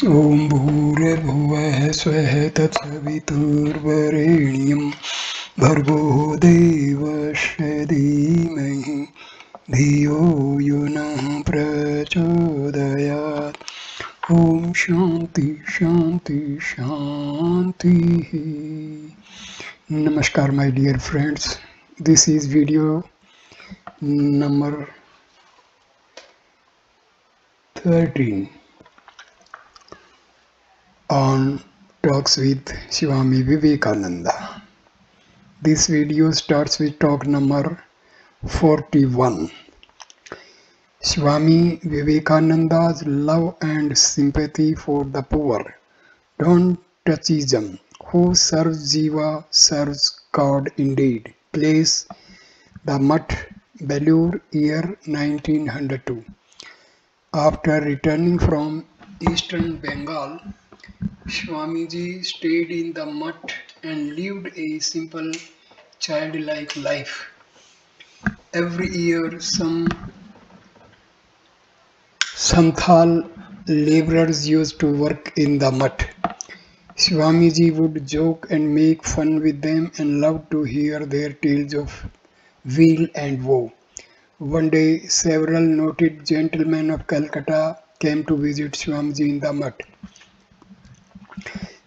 ॐ भूर्भुवः स्वः तत्सवितुर्वरेण्यं भर्गो देवस्य धीमहि धियो यो नः प्रचोदयात्। ॐ शांति शांति शांति। Namaskar my dear friends, this is video number 13 on talks with Swami Vivekananda. This video starts with talk number 41. Swami Vivekananda's love and sympathy for the poor. Don't touchism. Who serves Jiva serves God indeed. Place the Mutt, Belur, year 1902. After returning from eastern Bengal, Swamiji stayed in the Mutt and lived a simple, childlike life. Every year, some Santhal laborers used to work in the Mutt. Swamiji would joke and make fun with them and loved to hear their tales of weal and woe. One day, several noted gentlemen of Calcutta came to visit Swamiji in the Mutt.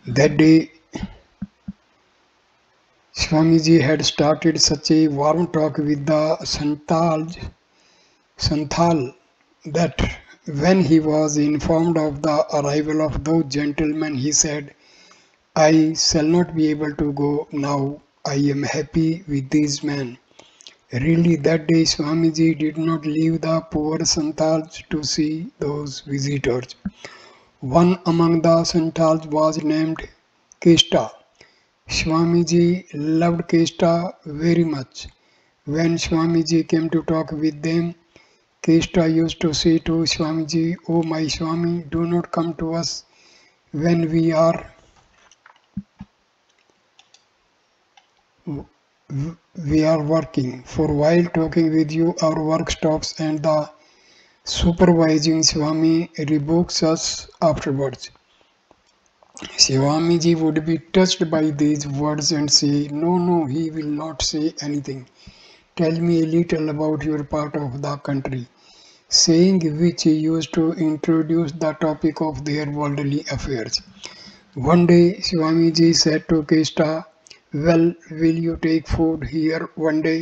That day, Swamiji had started such a warm talk with the Santhal that when he was informed of the arrival of those gentlemen, he said, "I shall not be able to go now. I am happy with these men." Really, that day Swamiji did not leave the poor Santals to see those visitors. One among the Santals was named Kesta. Swamiji loved Kesta very much. When Swamiji came to talk with them, Kesta used to say to Swamiji, "Oh my Swami, do not come to us when we are working, for while talking with you our work stops and the supervising Swami rebukes us afterwards." Swamiji would be touched by these words and say, No, he will not say anything. Tell me a little about your part of the country," saying which he used to introduce the topic of their worldly affairs. One day Swamiji said to Kesta, "Well, will you take food here one day?"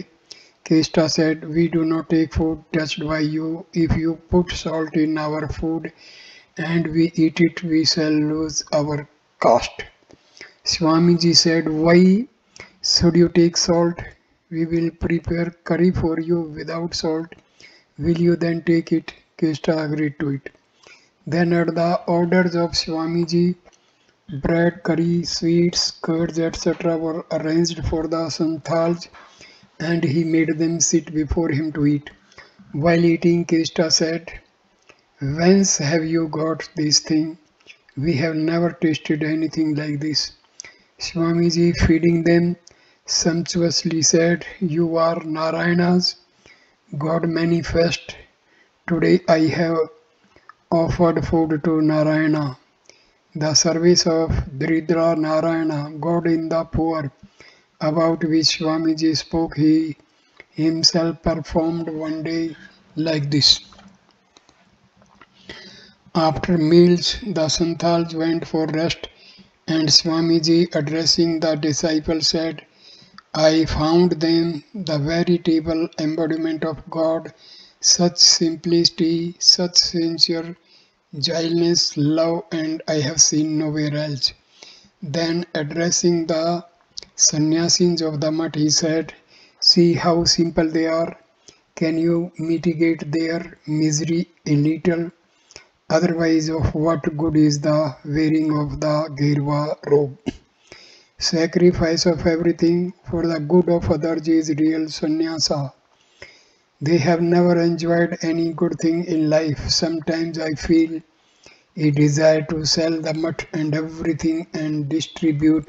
Kesta said, "We do not take food touched by you. If you put salt in our food and we eat it, we shall lose our caste." Swamiji said, "Why should you take salt? We will prepare curry for you without salt. Will you then take it?" Kesta agreed to it. Then at the orders of Swamiji, bread, curry, sweets, curds, etc. were arranged for the Santhals and he made them sit before him to eat. While eating, Kesta said, "Whence have you got this thing? We have never tasted anything like this." Swamiji, feeding them, sumptuously said, "You are Narayana's God manifest. Today I have offered food to Narayana." The service of Dridra Narayana, God in the poor, about which Swamiji spoke, he himself performed one day like this. After meals, the Santhals went for rest, and Swamiji, addressing the disciples, said, "I found them the veritable embodiment of God, such simplicity, such sincere gentleness, love, and I have seen nowhere else." Then, addressing the sannyasis of the Mutt, he said, "See how simple they are. Can you mitigate their misery a little? Otherwise, of what good is the wearing of the Girva robe? Sacrifice of everything for the good of others is real sannyasa. They have never enjoyed any good thing in life. Sometimes I feel a desire to sell the mutt and everything and distribute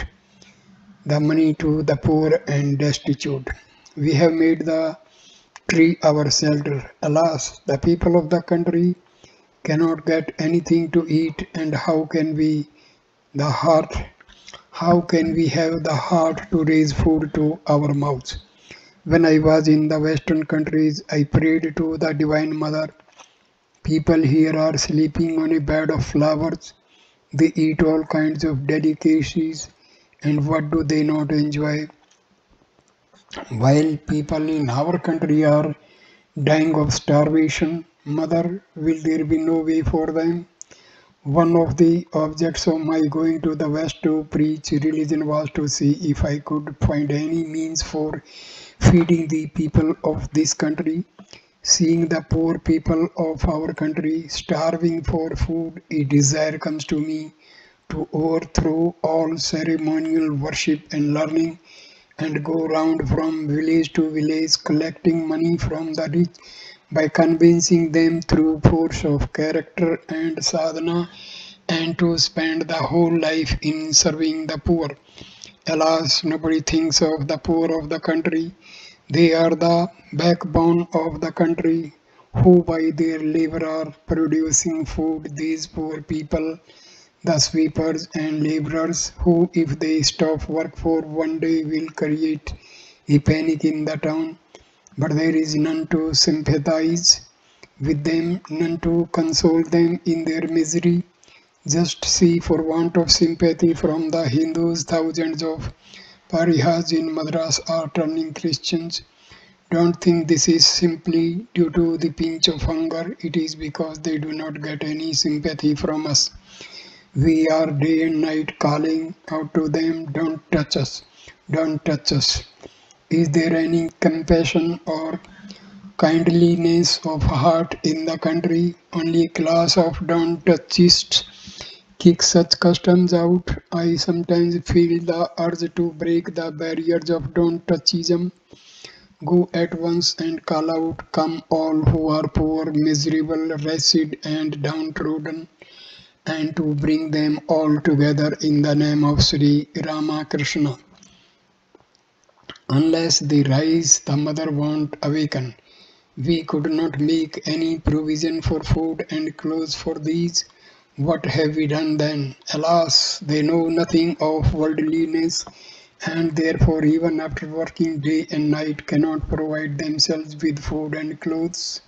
the money to the poor and destitute. We have made the tree our shelter. Alas, the people of the country cannot get anything to eat, and the heart, how can we have the heart to raise food to our mouths? When I was in the Western countries, I prayed to the Divine Mother. People here are sleeping on a bed of flowers. They eat all kinds of delicacies, and what do they not enjoy? While people in our country are dying of starvation, Mother, will there be no way for them? One of the objects of my going to the West to preach religion was to see if I could find any means for feeding the people of this country. Seeing the poor people of our country starving for food, a desire comes to me to overthrow all ceremonial worship and learning and go round from village to village collecting money from the rich by convincing them through force of character and sadhana and to spend the whole life in serving the poor. Alas, nobody thinks of the poor of the country. They are the backbone of the country, who by their labor are producing food. These poor people, the sweepers and laborers, who if they stop work for one day will create a panic in the town, but there is none to sympathize with them, none to console them in their misery. Just see, for want of sympathy from the Hindus, thousands of parihas in Madras are turning Christians. Don't think this is simply due to the pinch of hunger. It is because they do not get any sympathy from us. We are day and night calling out to them, don't touch us, don't touch us. Is there any compassion or kindliness of heart in the country? Only a class of don't touchists kick such customs out. I sometimes feel the urge to break the barriers of don't touchism. Go at once and call out, come all who are poor, miserable, wretched and downtrodden, and to bring them all together in the name of Sri Ramakrishna. Unless they rise, the mother won't awaken. We could not make any provision for food and clothes for these. What have we done then? Alas, they know nothing of worldliness, and therefore even after working day and night cannot provide themselves with food and clothes.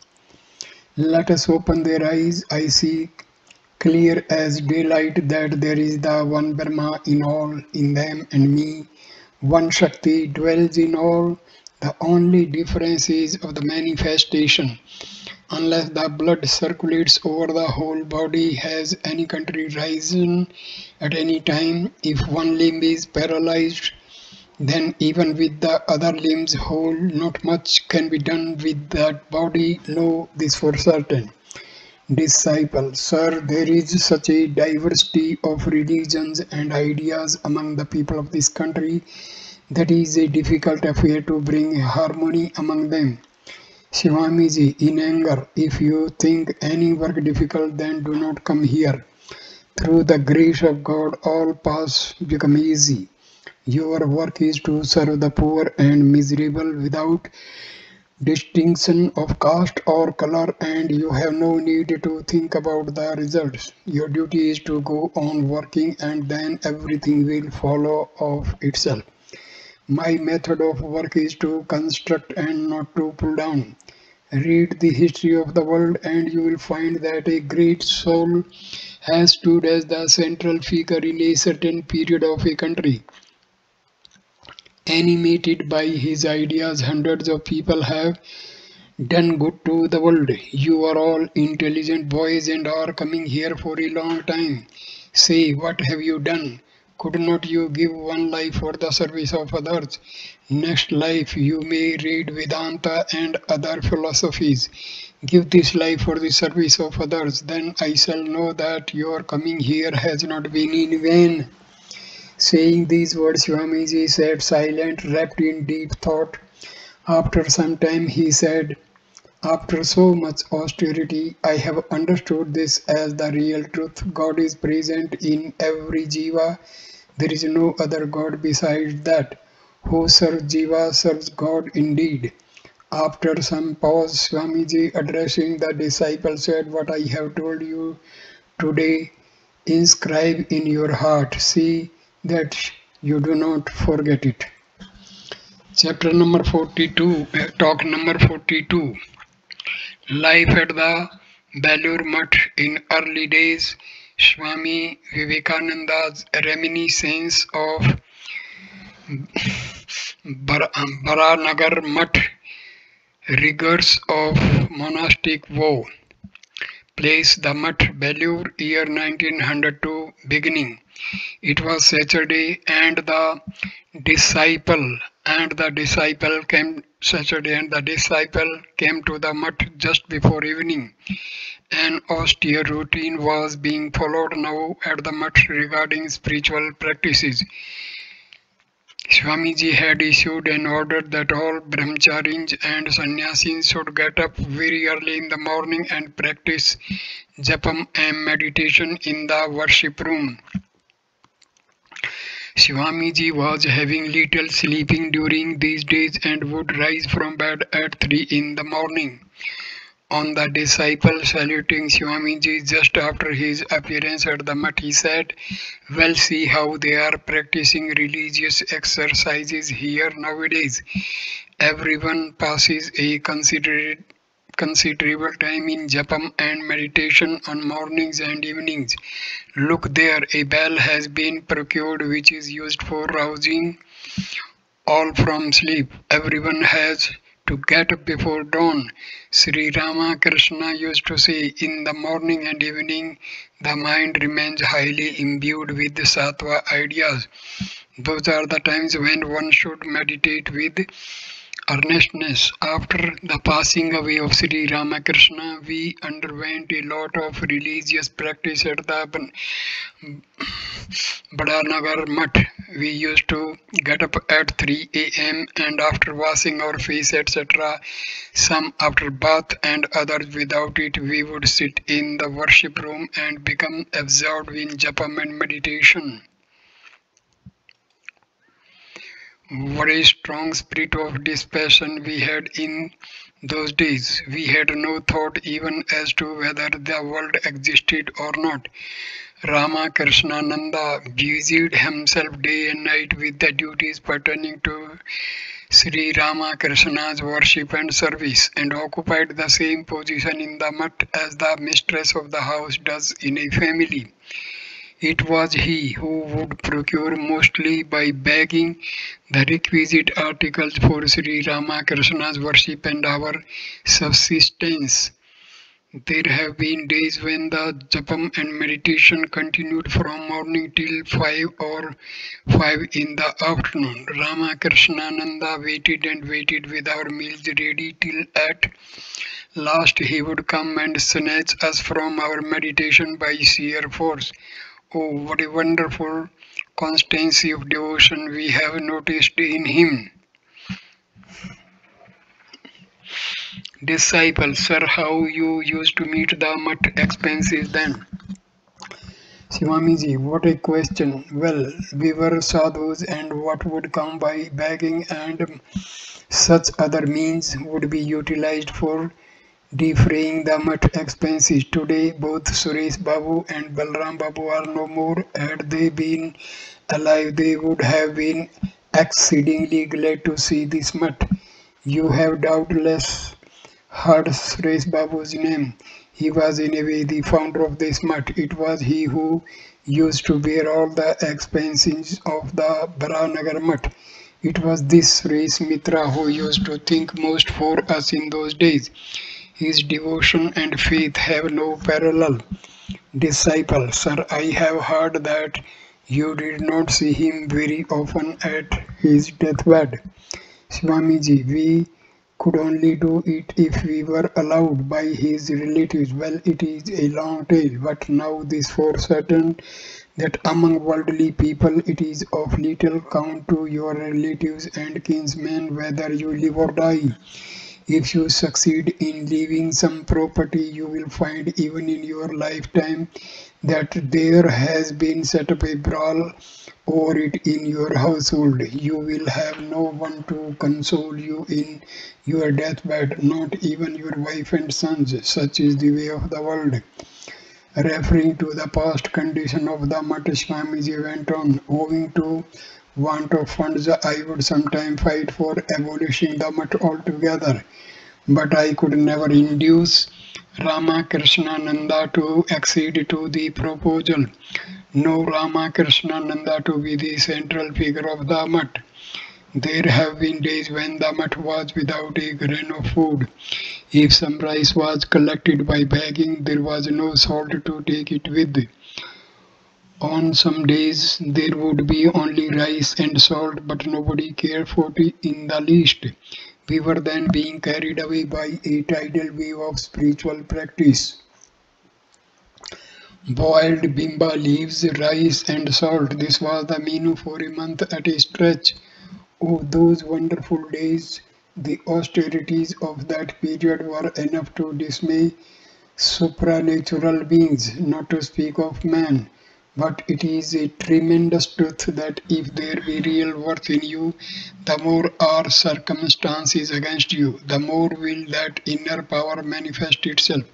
Let us open their eyes. I see clear as daylight that there is the one Brahma in all, in them and me. One Shakti dwells in all. The only difference is of the manifestation. Unless the blood circulates over the whole body, has any country risen at any time? If one limb is paralyzed, then even with the other limbs whole, not much can be done with that body. Know this for certain. Disciple, sir, there is such a diversity of religions and ideas among the people of this country that is a difficult affair to bring harmony among them. Swamiji, in anger, if you think any work difficult, then do not come here. Through the grace of God, all paths become easy. Your work is to serve the poor and miserable without distinction of caste or color, and you have no need to think about the results. Your duty is to go on working, and then everything will follow of itself. My method of work is to construct and not to pull down. Read the history of the world and you will find that a great soul has stood as the central figure in a certain period of a country. Animated by his ideas, hundreds of people have done good to the world. You are all intelligent boys and are coming here for a long time. Say, what have you done? Could not you give one life for the service of others? Next life you may read Vedanta and other philosophies. Give this life for the service of others. Then I shall know that your coming here has not been in vain. Saying these words, Swamiji sat silent, wrapped in deep thought. After some time he said, after so much austerity, I have understood this as the real truth. God is present in every jiva. There is no other God besides that. Who serves jiva serves God indeed. After some pause, Swamiji addressing the disciples said, "What I have told you today, inscribe in your heart. See that you do not forget it." Chapter number 42, talk number 42. Life at the Belur Mutt in early days. Swami Vivekananda's reminiscence of Baranagar Mutt, rigors of monastic vow. Place the Mutt, Belur, year 1902, beginning. It was Saturday, and the disciple came Saturday, and the disciple came to the Mutt just before evening. An austere routine was being followed now at the Mutt regarding spiritual practices. Swamiji had issued an order that all brahmacharis and sannyasis should get up very early in the morning and practice japam and meditation in the worship room. Swamiji was having little sleeping during these days and would rise from bed at 3 in the morning. On the disciple saluting Swamiji just after his appearance at the Mutt, he said, "Well, see how they are practicing religious exercises here nowadays. Everyone passes a considerable time in japam and meditation on mornings and evenings. Look there, a bell has been procured which is used for rousing all from sleep. Everyone has to get up before dawn." Sri Ramakrishna used to say, "In the morning and evening, the mind remains highly imbued with the sattva ideas. Those are the times when one should meditate with earnestness." After the passing away of Sri Ramakrishna, we underwent a lot of religious practice at the Badanagar Mutt. We used to get up at 3 a.m. and after washing our face, etc., some after bath and others without it, we would sit in the worship room and become absorbed in japam and meditation. What a strong spirit of dispassion we had in those days. We had no thought even as to whether the world existed or not. Ramakrishnananda busied himself day and night with the duties pertaining to Sri Ramakrishna's worship and service, and occupied the same position in the Mutt as the mistress of the house does in a family. It was he who would procure, mostly by begging, the requisite articles for Sri Ramakrishna's worship and our subsistence. There have been days when the japam and meditation continued from morning till 5 or 5 in the afternoon. Ramakrishnananda waited and waited with our meals ready till at last he would come and snatch us from our meditation by sheer force. Oh, what a wonderful constancy of devotion we have noticed in him. Disciple, sir, how you used to meet the Mutt expenses then? Swamiji, what a question. Well, we were sadhus, and what would come by begging and such other means would be utilized for defraying the Mutt expenses. Today, both Suresh Babu and Balram Babu are no more. Had they been alive, they would have been exceedingly glad to see this Mutt. You have doubtless heard Suresh Babu's name. He was in a way the founder of this Mutt. It was he who used to bear all the expenses of the Baranagar Mutt. It was this Suresh Mitra who used to think most for us in those days. His devotion and faith have no parallel. Disciple, sir, I have heard that you did not see him very often at his deathbed. Swamiji, we could only do it if we were allowed by his relatives. Well, it is a long tale, but now this for certain, that among worldly people it is of little count to your relatives and kinsmen whether you live or die. If you succeed in leaving some property, you will find even in your lifetime that there has been set up a brawl over it in your household. You will have no one to console you in your deathbed, not even your wife and sons. Such is the way of the world. Referring to the past condition of the Mutt, Swamiji went on, owing to want of funds, I would sometimes fight for abolishing the Mutt altogether, but I could never induce Ramakrishnananda to accede to the proposal, nor Ramakrishnananda to be the central figure of the Mutt. There have been days when the Mutt was without a grain of food. If some rice was collected by bagging, there was no salt to take it with. On some days there would be only rice and salt, but nobody cared for it in the least. We were then being carried away by a tidal wave of spiritual practice. Boiled bimba leaves, rice and salt. This was the menu for a month at a stretch. Oh, those wonderful days! The austerities of that period were enough to dismay supranatural beings, not to speak of man. But it is a tremendous truth that if there be real worth in you, the more are circumstances against you, the more will that inner power manifest itself.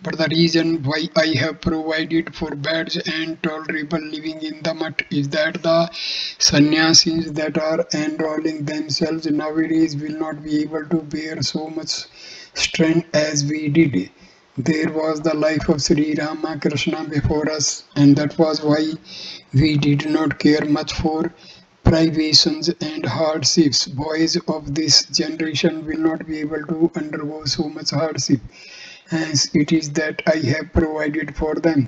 But the reason why I have provided for beds and tolerable living in the Mutt is that the sannyasis that are enrolling themselves nowadays will not be able to bear so much strain as we did. There was the life of Sri Ramakrishna before us, and that was why we did not care much for privations and hardships. Boys of this generation will not be able to undergo so much hardship, as it is that I have provided for them.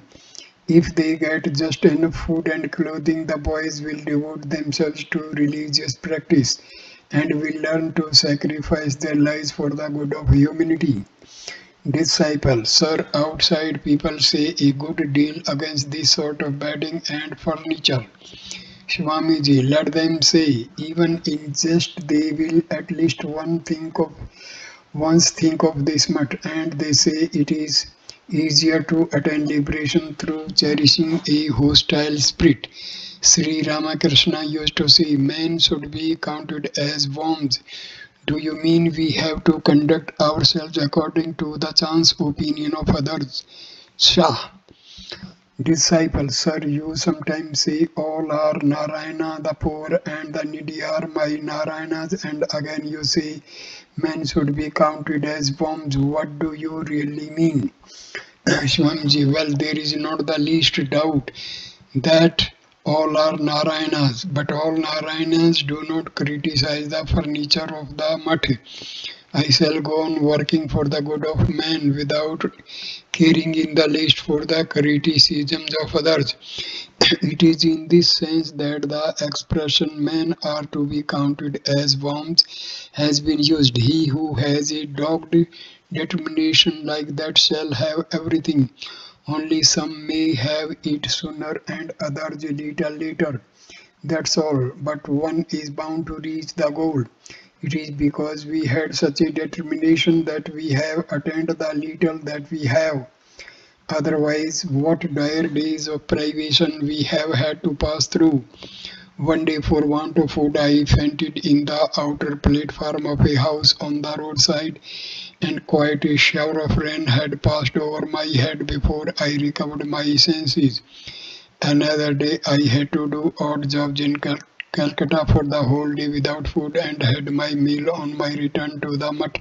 If they get just enough food and clothing, the boys will devote themselves to religious practice and will learn to sacrifice their lives for the good of humanity. Disciple, sir, outside people say a good deal against this sort of bedding and furniture. Swamiji, let them say, even in jest they will at least once think of this much, and they say it is easier to attain liberation through cherishing a hostile spirit. Sri Ramakrishna used to say, men should be counted as worms. Do you mean we have to conduct ourselves according to the chance opinion of others? Shah. Disciple, sir, you sometimes say all are Narayana, the poor and the needy are my Narayanas, and again you say men should be counted as worms. What do you really mean? Swamiji, well, there is not the least doubt that all are Narayanas, but all Narayanas do not criticize the furniture of the Mutt. I shall go on working for the good of man without caring in the least for the criticisms of others. It is in this sense that the expression men are to be counted as worms has been used. He who has a dogged determination like that shall have everything. Only some may have it sooner and others a little later. That's all, but one is bound to reach the goal. It is because we had such a determination that we have attained the little that we have. Otherwise, what dire days of privation we have had to pass through. One day, for want of food, I fainted in the outer platform of a house on the roadside, and quite a shower of rain had passed over my head before I recovered my senses. Another day I had to do odd jobs in Calcutta for the whole day without food, and had my meal on my return to the Mutt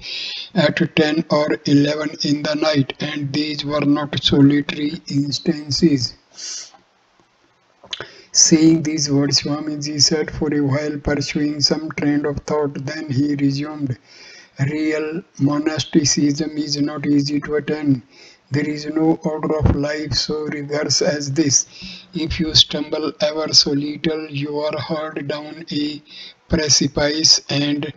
at 10 or 11 in the night, and these were not solitary instances. Saying these words, Swamiji sat for a while pursuing some train of thought. Then he resumed, real monasticism is not easy to attain. There is no order of life so rigorous as this. If you stumble ever so little, you are hurled down a precipice and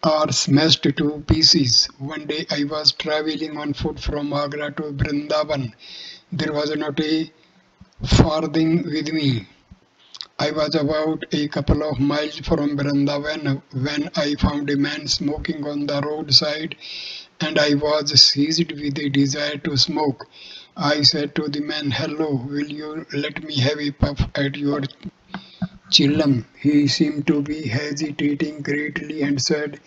are smashed to pieces. One day I was traveling on foot from Agra to Vrindavan. There was not a farthing with me. I was about a couple of miles from Vrindavan when I found a man smoking on the roadside, and I was seized with a desire to smoke. I said to the man, "Hello, will you let me have a puff at your chillum?" He seemed to be hesitating greatly and said,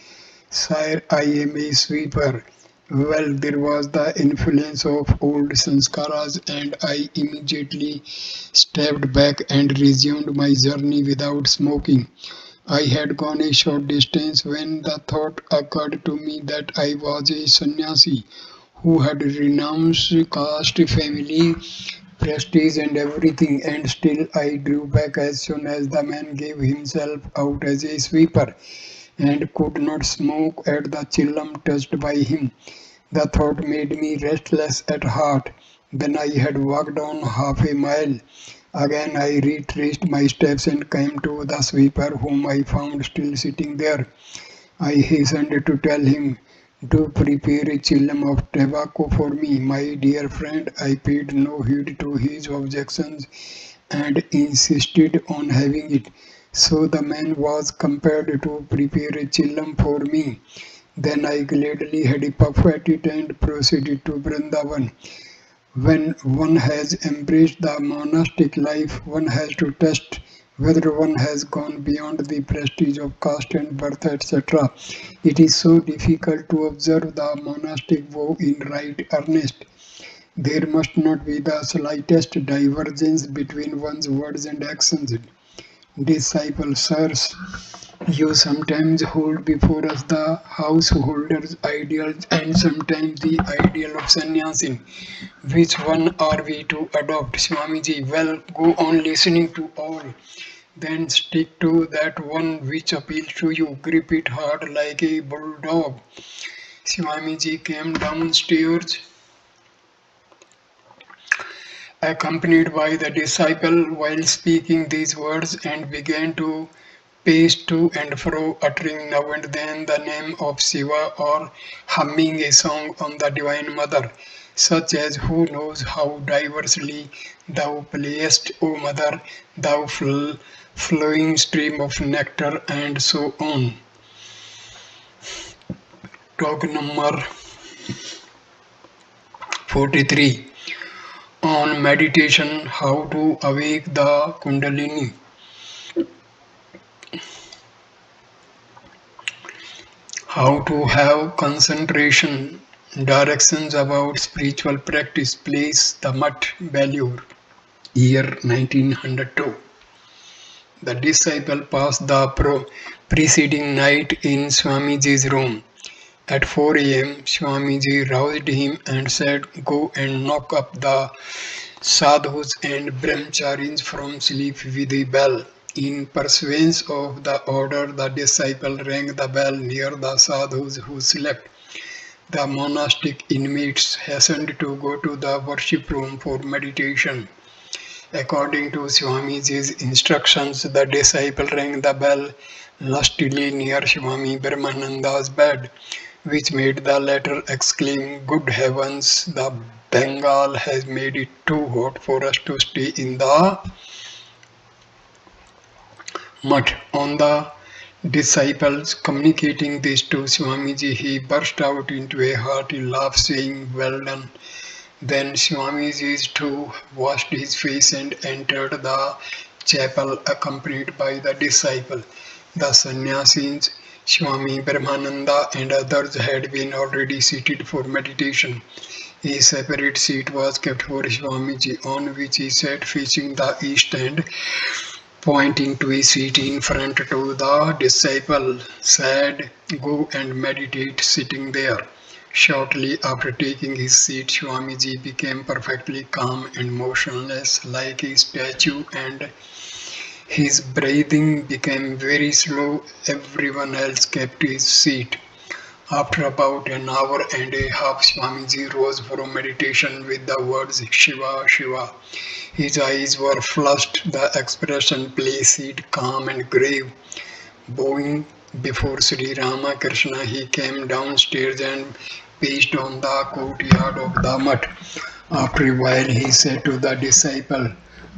"Sire, I am a sweeper." Well, there was the influence of old sanskaras, and I immediately stepped back and resumed my journey without smoking. I had gone a short distance when the thought occurred to me that I was a sannyasi who had renounced caste, family, prestige, and everything, and still I drew back as soon as the man gave himself out as a sweeper and could not smoke at the chillum touched by him. The thought made me restless at heart. When I had walked on half a mile, again I retraced my steps and came to the sweeper, whom I found still sitting there. I hastened to tell him, "Do prepare a chillum of tobacco for me, my dear friend." I paid no heed to his objections and insisted on having it. So the man was compelled to prepare a chillum for me. Then I gladly had a puff at it and proceeded to Vrindavan. When one has embraced the monastic life, one has to test whether one has gone beyond the prestige of caste and birth, etc. It is so difficult to observe the monastic vow in right earnest. There must not be the slightest divergence between one's words and actions. Disciple, sirs, you sometimes hold before us the householder's ideals and sometimes the ideal of sannyasi. Which one are we to adopt, Swamiji? Well, go on listening to all. Then stick to that one which appeals to you. Grip it hard like a bulldog. Swamiji came downstairs accompanied by the disciple while speaking these words and began to pace to and fro, uttering now and then the name of Shiva or humming a song on the Divine Mother, such as "Who knows how diversely thou playest, O Mother, thou flowing stream of nectar," and so on. Talk number 43 on meditation, how to awake the Kundalini. How to have concentration. Directions about spiritual practice. Place the Mutt, Bangalore, year 1902. The disciple passed the preceding night in Swamiji's room. At 4 a.m., Swamiji roused him and said, "Go and knock up the sadhus and brahmacharis from sleep with a bell." In pursuance of the order, the disciple rang the bell near the sadhus who slept. The monastic inmates hastened to go to the worship room for meditation. According to Swamiji's instructions, the disciple rang the bell lustily near Swami Brahmananda's bed, which made the latter exclaim, "Good heavens, the Bengal has made it too hot for us to stay in the mud." On the disciples communicating this to Swamiji, he burst out into a hearty laugh, saying, "Well done." Then Swamiji too washed his face and entered the chapel accompanied by the disciple. The sannyasis, Swami Brahmananda and others had been already seated for meditation. A separate seat was kept for Swamiji, on which he sat facing the east and pointing to a seat in front to the disciple, said, "Go and meditate sitting there." Shortly after taking his seat, Swamiji became perfectly calm and motionless like a statue, and his breathing became very slow. Everyone else kept his seat. After about an hour and a half, Swamiji rose from meditation with the words "Shiva, Shiva." His eyes were flushed, the expression placid, calm and grave. Bowing before Sri Ramakrishna, he came downstairs and paced on the courtyard of the mutt. After a while, he said to the disciple,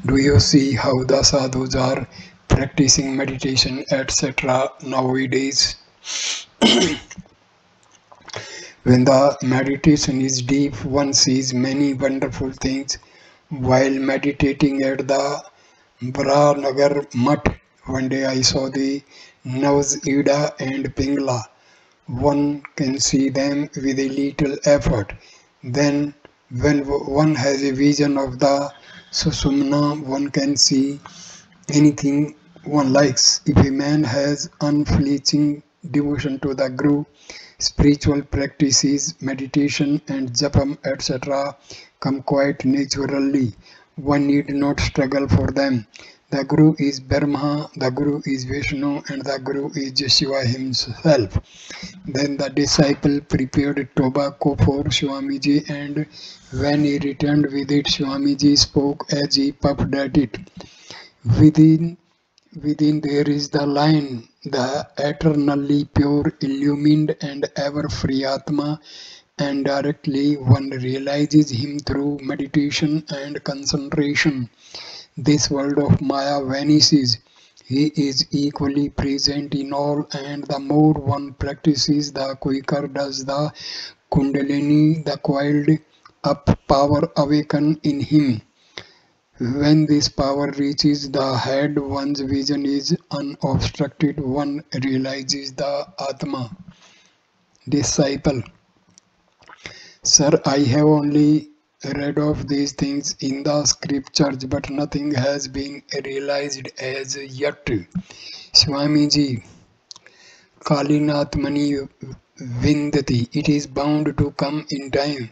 Do you see how the sadhus are practicing meditation, etc. nowadays? When the meditation is deep, one sees many wonderful things. While meditating at the Brahnagar Mutt, one day I saw the Navs Ida and Pingla. One can see them with a little effort. Then, when one has a vision of the Susumna, one can see anything one likes. If a man has unflinching devotion to the Guru, spiritual practices, meditation and japam, etc., come quite naturally. One need not struggle for them. The Guru is Brahma, the Guru is Vishnu, and the Guru is Shiva himself. Then the disciple prepared tobacco for Swamiji, and when he returned with it, Swamiji spoke as he puffed at it. Within Within there is the line, the eternally pure, illumined and ever-free Atma, and directly one realizes him through meditation and concentration. This world of Maya vanishes. He is equally present in all, and the more one practices, the quicker does the Kundalini, the coiled up power, awaken in him. When this power reaches the head, one's vision is unobstructed, one realizes the Atma. Disciple: Sir, I have only read of these things in the scriptures, but nothing has been realized as yet. Swamiji: Kalinatmani Vindati. It is bound to come in time,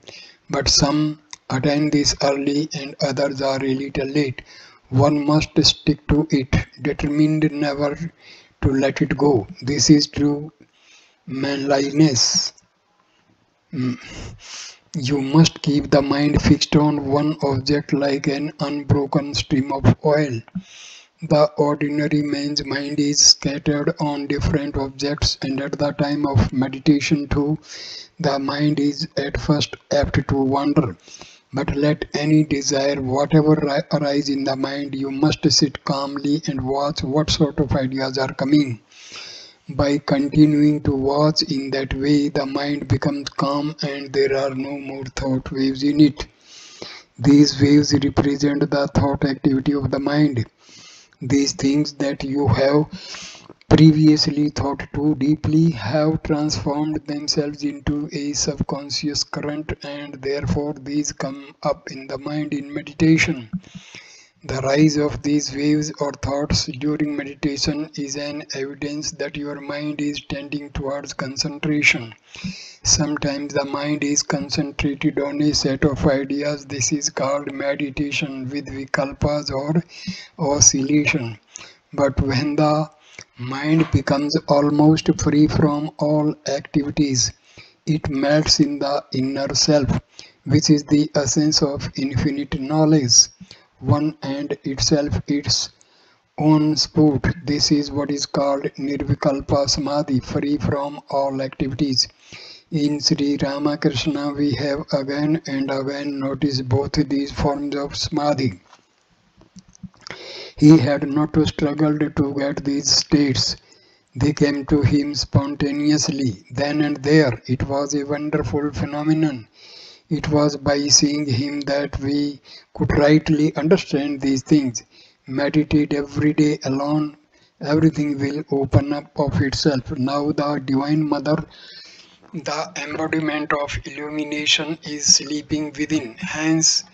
but some attain this early and others are a little late. One must stick to it, determined never to let it go. This is true manliness. You must keep the mind fixed on one object like an unbroken stream of oil. The ordinary man's mind is scattered on different objects, and at the time of meditation too, the mind is at first apt to wander. But let any desire, whatever arise in the mind, you must sit calmly and watch what sort of ideas are coming. By continuing to watch in that way, the mind becomes calm and there are no more thought waves in it. These waves represent the thought activity of the mind. These things that you have previously thought too deeply have transformed themselves into a subconscious current, and therefore these come up in the mind in meditation. The rise of these waves or thoughts during meditation is an evidence that your mind is tending towards concentration. Sometimes the mind is concentrated on a set of ideas. This is called meditation with vikalpas or oscillation. But when the mind becomes almost free from all activities, it melts in the inner self, which is the essence of infinite knowledge, one and itself its own sport. This is what is called Nirvikalpa Samadhi, free from all activities. In Sri Ramakrishna, we have again and again noticed both these forms of Samadhi. He had not to struggle to get these states. They came to him spontaneously, then and there. It was a wonderful phenomenon. It was by seeing him that we could rightly understand these things. Meditate every day alone, everything will open up of itself. Now the Divine Mother, the embodiment of illumination, is sleeping within. Hence,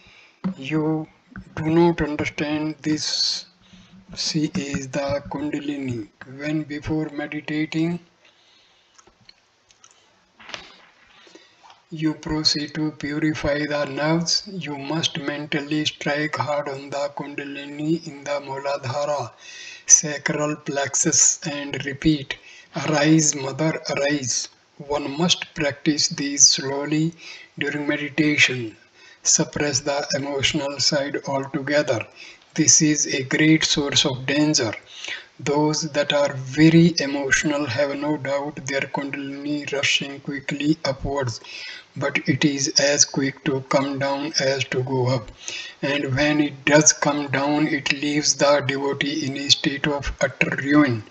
you do not understand this. She is the Kundalini. When before meditating, you proceed to purify the nerves, you must mentally strike hard on the Kundalini in the Muladhara, sacral plexus, and repeat, "Arise, Mother, arise." One must practice these slowly during meditation. Suppress the emotional side altogether. This is a great source of danger. Those that are very emotional have no doubt their kundalini rushing quickly upwards, but it is as quick to come down as to go up. And when it does come down, it leaves the devotee in a state of utter ruin.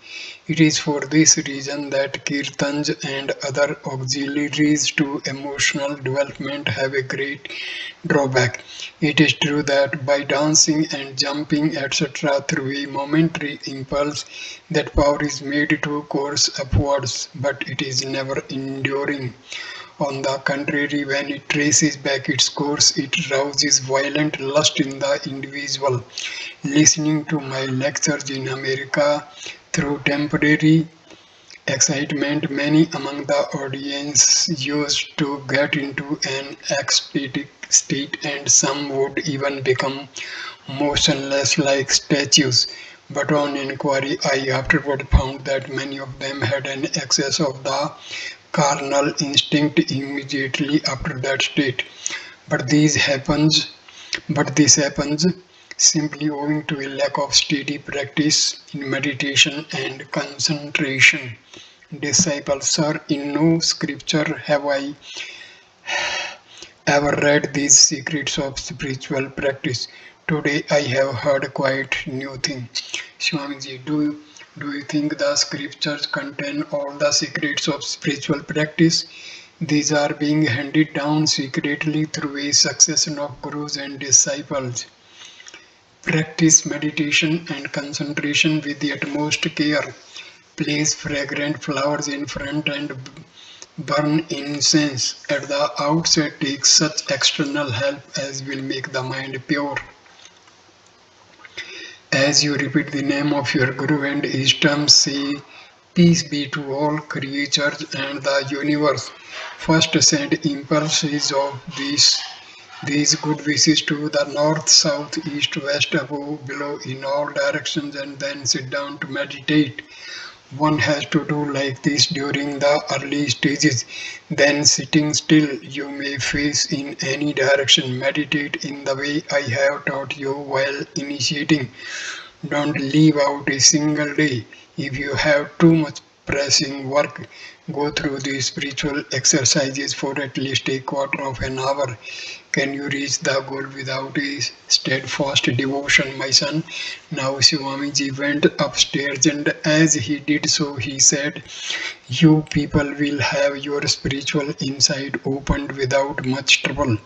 It is for this reason that kirtans and other auxiliaries to emotional development have a great drawback. It is true that by dancing and jumping etc. through a momentary impulse, that power is made to course upwards, but it is never enduring. On the contrary, when it traces back its course, it rouses violent lust in the individual. Listening to my lectures in America, through temporary excitement, many among the audience used to get into an ecstatic state, and some would even become motionless like statues. But on inquiry, I afterward found that many of them had an excess of the carnal instinct immediately after that state. But this happens simply owing to a lack of steady practice in meditation and concentration. Disciples, sir, in no scripture have I ever read these secrets of spiritual practice. Today I have heard quite new thing. Swamiji, do you think the scriptures contain all the secrets of spiritual practice? These are being handed down secretly through a succession of gurus and disciples. Practice meditation and concentration with the utmost care. Place fragrant flowers in front and burn incense. At the outset, take such external help as will make the mind pure. As you repeat the name of your Guru and each term say, peace be to all creatures and the universe. First send impulses of these good wishes to the north, south, east, west, above, below, in all directions, and then sit down to meditate. One has to do like this during the early stages. Then sitting still, you may face in any direction. Meditate in the way I have taught you while initiating. Don't leave out a single day. If you have too much pressing work, go through these spiritual exercises for at least a quarter of an hour. Can you reach the goal without a steadfast devotion, my son? Now Swamiji went upstairs, and as he did so, he said, you people will have your spiritual insight opened without much trouble.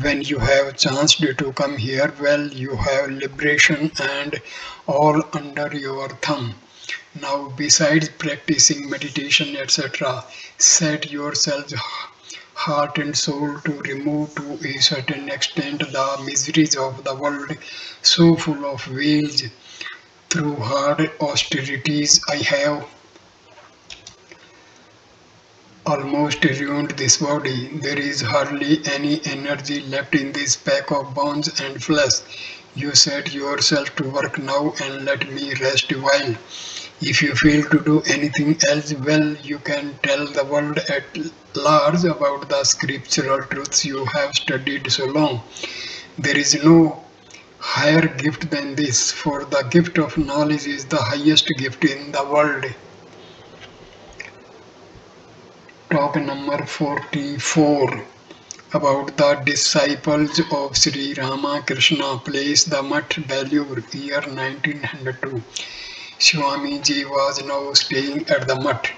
When you have chanced to come here, well, you have liberation and all under your thumb. Now, besides practicing meditation, etc., set yourselves heart and soul to remove to a certain extent the miseries of the world, so full of wage. Through hard austerities, I have almost ruined this body. There is hardly any energy left in this pack of bones and flesh. You set yourself to work now and let me rest a while. If you fail to do anything else, well, you can tell the world at large about the scriptural truths you have studied so long. There is no higher gift than this, for the gift of knowledge is the highest gift in the world. Talk number 44 about the disciples of Sri Ramakrishna, place the Mutt, Belur, year 1902. Swamiji was now staying at the Mutt.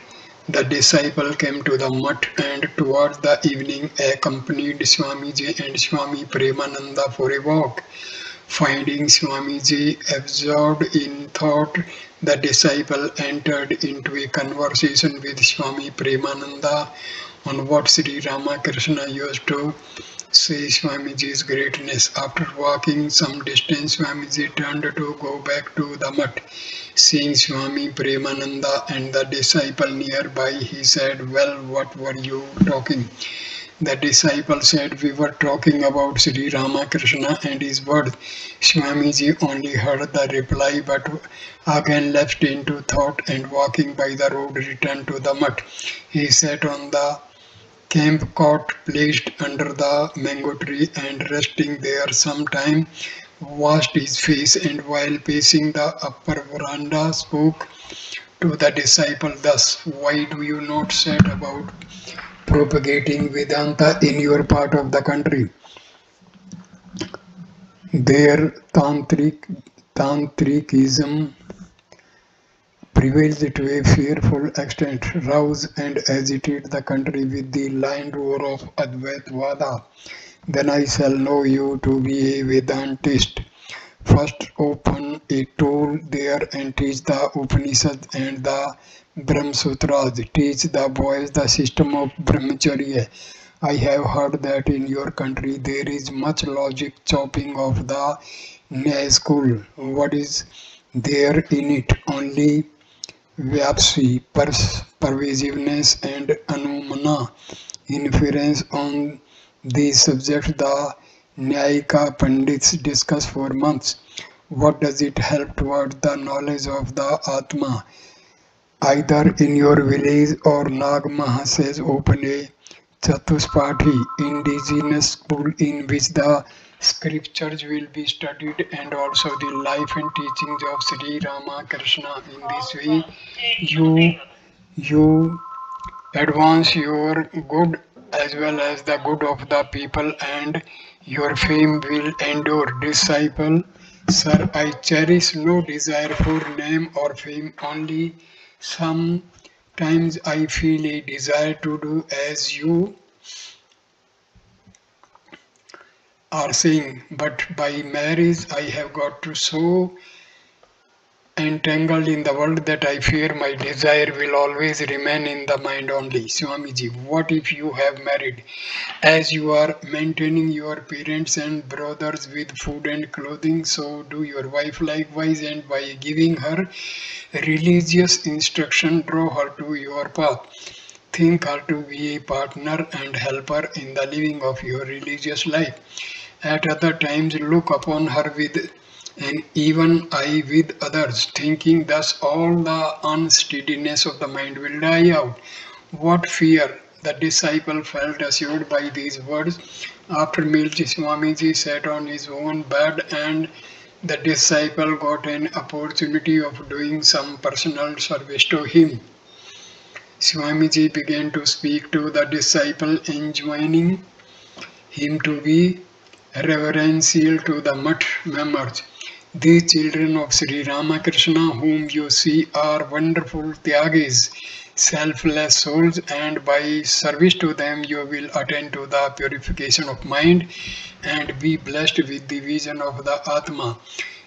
The disciple came to the Mutt and towards the evening accompanied Swamiji and Swami Premananda for a walk. Finding Swamiji absorbed in thought, the disciple entered into a conversation with Swami Premananda on what Sri Ramakrishna used to say Swamiji's greatness. After walking some distance, Swamiji turned to go back to the Mutt. Seeing Swami Premananda and the disciple nearby, he said, well, what were you talking? The disciple said, we were talking about Sri Ramakrishna and his words. Swamiji only heard the reply but again lapsed into thought and walking by the road returned to the Mutt. He sat on the camp cot placed under the mango tree and resting there some time. washed his face, and while pacing the upper veranda spoke to the disciple thus: "Why do you not set about propagating Vedanta in your part of the country? There Tantrikism prevails to a fearful extent, rouse and agitate the country with the lion roar of Advaitvada. Then I shall know you to be a Vedantist. First open a tool there and teach the Upanishads and the Brahmasutras. Teach the boys the system of Brahmacharya. I have heard that in your country there is much logic chopping of the Nyaya school. What is there in it? Only Vyapsi, pervasiveness and Anumana, inference on these subjects the Nyayika Pandits discuss for months. What does it help towards the knowledge of the Atma? Either in your village or Nag Mahasays open a Chatuspati, indigenous school in which the scriptures will be studied and also the life and teachings of Sri Ramakrishna. In this way, you advance your good as well as the good of the people, and your fame will endure. Disciple, sir, I cherish no desire for name or fame, only sometimes I feel a desire to do as you are saying, but by marriage I have got to so entangled in the world that I fear my desire will always remain in the mind only. Swamiji, what if you have married? As you are maintaining your parents and brothers with food and clothing, so do your wife likewise, and by giving her religious instruction, draw her to your path. Think her to be a partner and helper in the living of your religious life. At other times, look upon her with an even eye with others, thinking thus all the unsteadiness of the mind will die out. What fear! The disciple felt assured by these words. After meals, Swamiji sat on his own bed, and the disciple got an opportunity of doing some personal service to him. Swamiji began to speak to the disciple, enjoining him to be reverential to the mutt members. These children of Sri Ramakrishna whom you see are wonderful Tyagis, selfless souls, and by service to them you will attain to the purification of mind and be blessed with the vision of the Atma.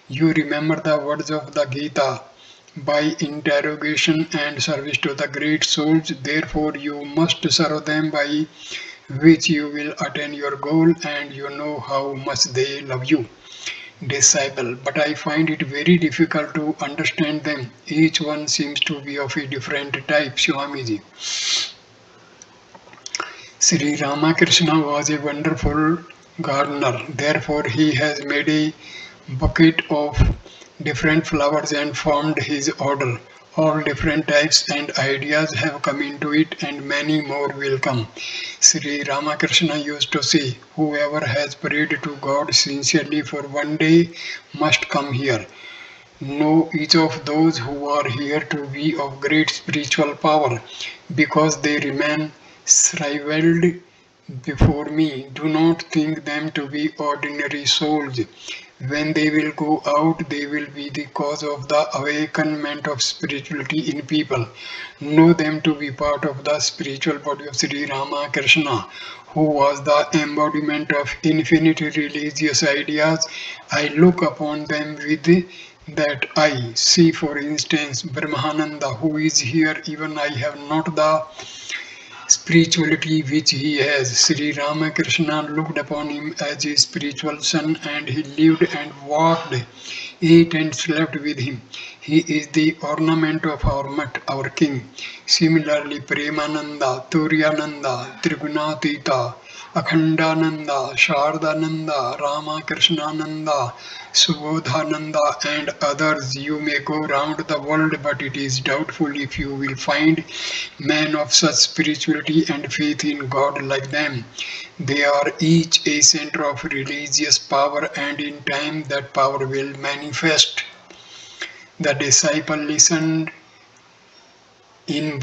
You remember the words of the Gita. By interrogation and service to the great souls, therefore you must serve them, by which you will attain your goal, and you know how much they love you. Disciple, but I find it very difficult to understand them. Each one seems to be of a different type. Swamiji, Sri Ramakrishna was a wonderful gardener. Therefore, he has made a bucket of different flowers and formed his order. All different types and ideas have come into it, and many more will come. Sri Ramakrishna used to say, whoever has prayed to God sincerely for one day must come here. Know each of those who are here to be of great spiritual power, because they remain shriveled before me. Do not think them to be ordinary souls. When they will go out, they will be the cause of the awakenment of spirituality in people. Know them to be part of the spiritual body of Sri Ramakrishna, who was the embodiment of infinite religious ideas. I look upon them with that eye. See, for instance, Brahmananda, who is here. Even I have not the spirituality which he has. Sri Ramakrishna looked upon him as his spiritual son, and he lived and walked, ate and slept with him. He is the ornament of our mutt, our king. Similarly, Premananda, Turyananda, Trigunatita, Akhandananda, Shardananda, Ramakrishnananda, Subodhananda and others. You may go round the world, but it is doubtful if you will find men of such spirituality and faith in God like them. They are each a center of religious power, and in time that power will manifest. The disciple listened in